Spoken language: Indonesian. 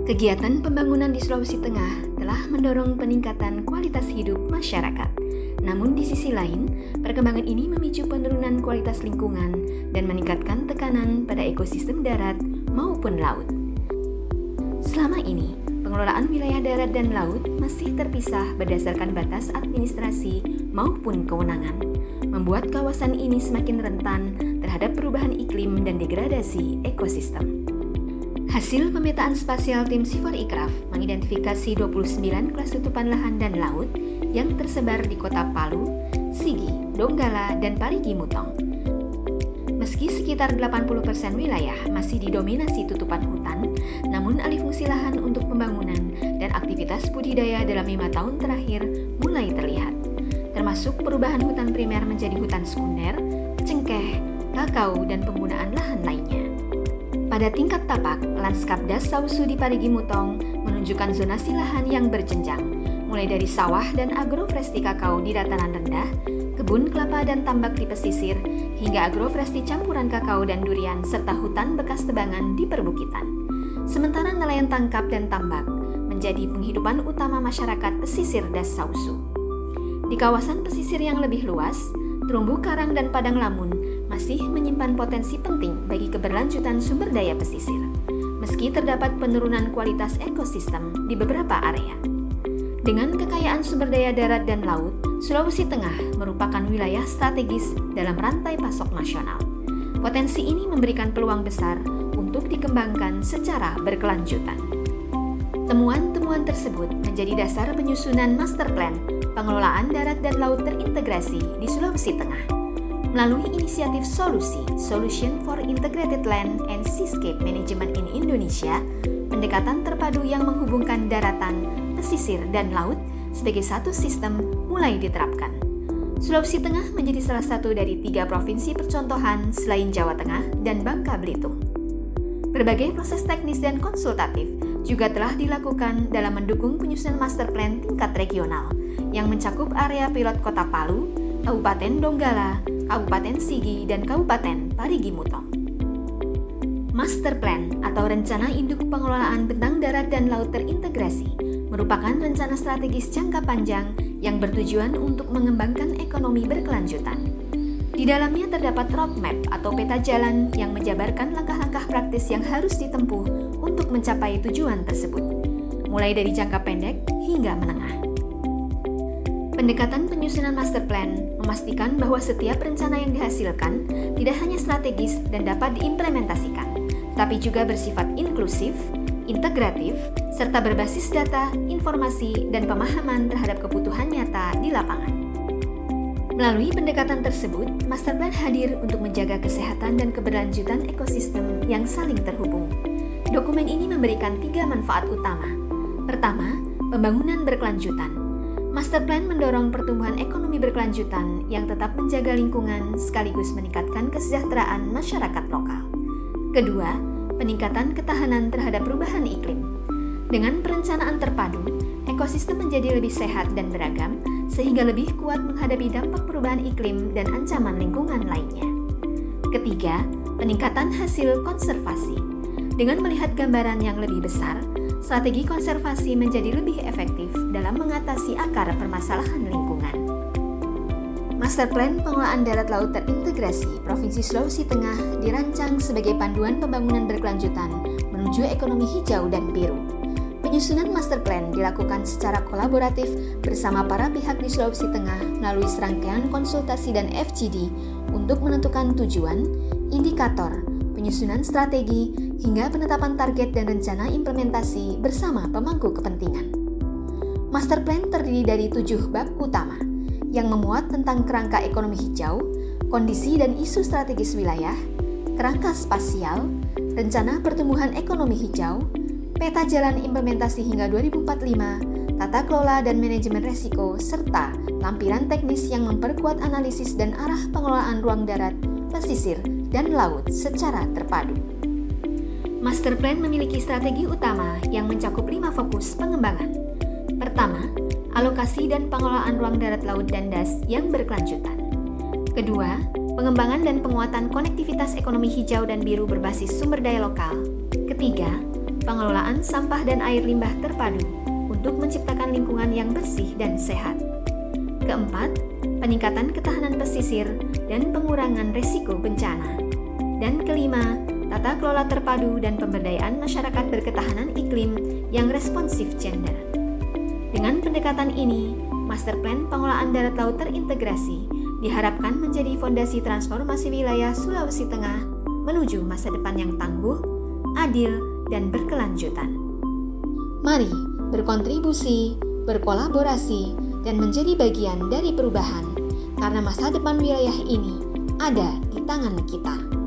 Kegiatan pembangunan di Sulawesi Tengah telah mendorong peningkatan kualitas hidup masyarakat. Namun di sisi lain, perkembangan ini memicu penurunan kualitas lingkungan dan meningkatkan tekanan pada ekosistem darat maupun laut. Selama ini, pengelolaan wilayah darat dan laut masih terpisah berdasarkan batas administrasi maupun kewenangan, membuat kawasan ini semakin rentan terhadap perubahan iklim dan degradasi ekosistem. Hasil pemetaan spasial tim Sifor-Ikraf mengidentifikasi 29 kelas tutupan lahan dan laut yang tersebar di kota Palu, Sigi, Donggala, dan Parigi Mutong. Meski sekitar 80% wilayah masih didominasi tutupan hutan, namun alih fungsi lahan untuk pembangunan dan aktivitas budidaya dalam 5 tahun terakhir mulai terlihat, termasuk perubahan hutan primer menjadi hutan sekunder, cengkeh, kakao, dan penggunaan lahan lainnya. Pada tingkat tapak, lanskap Das Sausu di Parigi Mutong menunjukkan zonasi lahan yang berjenjang, mulai dari sawah dan agroforestry kakao di dataran rendah, kebun kelapa dan tambak di pesisir, hingga agroforestry campuran kakao dan durian serta hutan bekas tebangan di perbukitan. Sementara nelayan tangkap dan tambak menjadi penghidupan utama masyarakat pesisir Das Sausu. Di kawasan pesisir yang lebih luas, terumbu karang dan padang lamun masih menyimpan potensi penting bagi keberlanjutan sumber daya pesisir, meski terdapat penurunan kualitas ekosistem di beberapa area. Dengan kekayaan sumber daya darat dan laut, Sulawesi Tengah merupakan wilayah strategis dalam rantai pasok nasional. Potensi ini memberikan peluang besar untuk dikembangkan secara berkelanjutan. Temuan-temuan tersebut menjadi dasar penyusunan Master Plan Pengelolaan Darat dan Laut Terintegrasi di Sulawesi Tengah. Melalui inisiatif Solution for Integrated Land and Seascape Management in Indonesia, pendekatan terpadu yang menghubungkan daratan, pesisir, dan laut sebagai satu sistem mulai diterapkan. Sulawesi Tengah menjadi salah satu dari 3 provinsi percontohan selain Jawa Tengah dan Bangka Belitung. Berbagai proses teknis dan konsultatif juga telah dilakukan dalam mendukung penyusunan master plan tingkat regional yang mencakup area pilot Kota Palu, Kabupaten Donggala, Kabupaten Sigi, dan Kabupaten Parigi Mutong. Master Plan atau Rencana Induk Pengelolaan Bentang Darat dan Laut Terintegrasi merupakan rencana strategis jangka panjang yang bertujuan untuk mengembangkan ekonomi berkelanjutan. Di dalamnya terdapat roadmap atau peta jalan yang menjabarkan langkah-langkah praktis yang harus ditempuh untuk mencapai tujuan tersebut, mulai dari jangka pendek hingga menengah. Pendekatan penyusunan master plan memastikan bahwa setiap rencana yang dihasilkan tidak hanya strategis dan dapat diimplementasikan, tapi juga bersifat inklusif, integratif, serta berbasis data, informasi, dan pemahaman terhadap kebutuhan nyata di lapangan. Melalui pendekatan tersebut, master plan hadir untuk menjaga kesehatan dan keberlanjutan ekosistem yang saling terhubung. Dokumen ini memberikan 3 manfaat utama. Pertama, pembangunan berkelanjutan. Master Plan mendorong pertumbuhan ekonomi berkelanjutan yang tetap menjaga lingkungan sekaligus meningkatkan kesejahteraan masyarakat lokal. Kedua, peningkatan ketahanan terhadap perubahan iklim. Dengan perencanaan terpadu, ekosistem menjadi lebih sehat dan beragam sehingga lebih kuat menghadapi dampak perubahan iklim dan ancaman lingkungan lainnya. Ketiga, peningkatan hasil konservasi. Dengan melihat gambaran yang lebih besar, strategi konservasi menjadi lebih efektif dalam mengatasi akar permasalahan lingkungan. Master Plan Pengelolaan Darat Laut Terintegrasi Provinsi Sulawesi Tengah dirancang sebagai panduan pembangunan berkelanjutan menuju ekonomi hijau dan biru. Penyusunan Master Plan dilakukan secara kolaboratif bersama para pihak di Sulawesi Tengah melalui serangkaian konsultasi dan FGD untuk menentukan tujuan, indikator, penyusunan strategi, hingga penetapan target dan rencana implementasi bersama pemangku kepentingan. Master Plan terdiri dari 7 bab utama yang memuat tentang kerangka ekonomi hijau, kondisi dan isu strategis wilayah, kerangka spasial, rencana pertumbuhan ekonomi hijau, peta jalan implementasi hingga 2045, tata kelola dan manajemen resiko, serta lampiran teknis yang memperkuat analisis dan arah pengelolaan ruang darat, pesisir, dan laut secara terpadu. Master Plan memiliki strategi utama yang mencakup 5 fokus pengembangan. Pertama, alokasi dan pengelolaan ruang darat laut dan das yang berkelanjutan. Kedua, pengembangan dan penguatan konektivitas ekonomi hijau dan biru berbasis sumber daya lokal. Ketiga, pengelolaan sampah dan air limbah terpadu untuk menciptakan lingkungan yang bersih dan sehat. Keempat, peningkatan ketahanan pesisir dan pengurangan resiko bencana. Dan kelima, tata kelola terpadu dan pemberdayaan masyarakat berketahanan iklim yang responsif gender. Dengan pendekatan ini, Master Plan Pengelolaan Darat Laut Terintegrasi diharapkan menjadi fondasi transformasi wilayah Sulawesi Tengah menuju masa depan yang tangguh, adil, dan berkelanjutan. Mari berkontribusi, berkolaborasi, dan menjadi bagian dari perubahan, karena masa depan wilayah ini ada di tangan kita.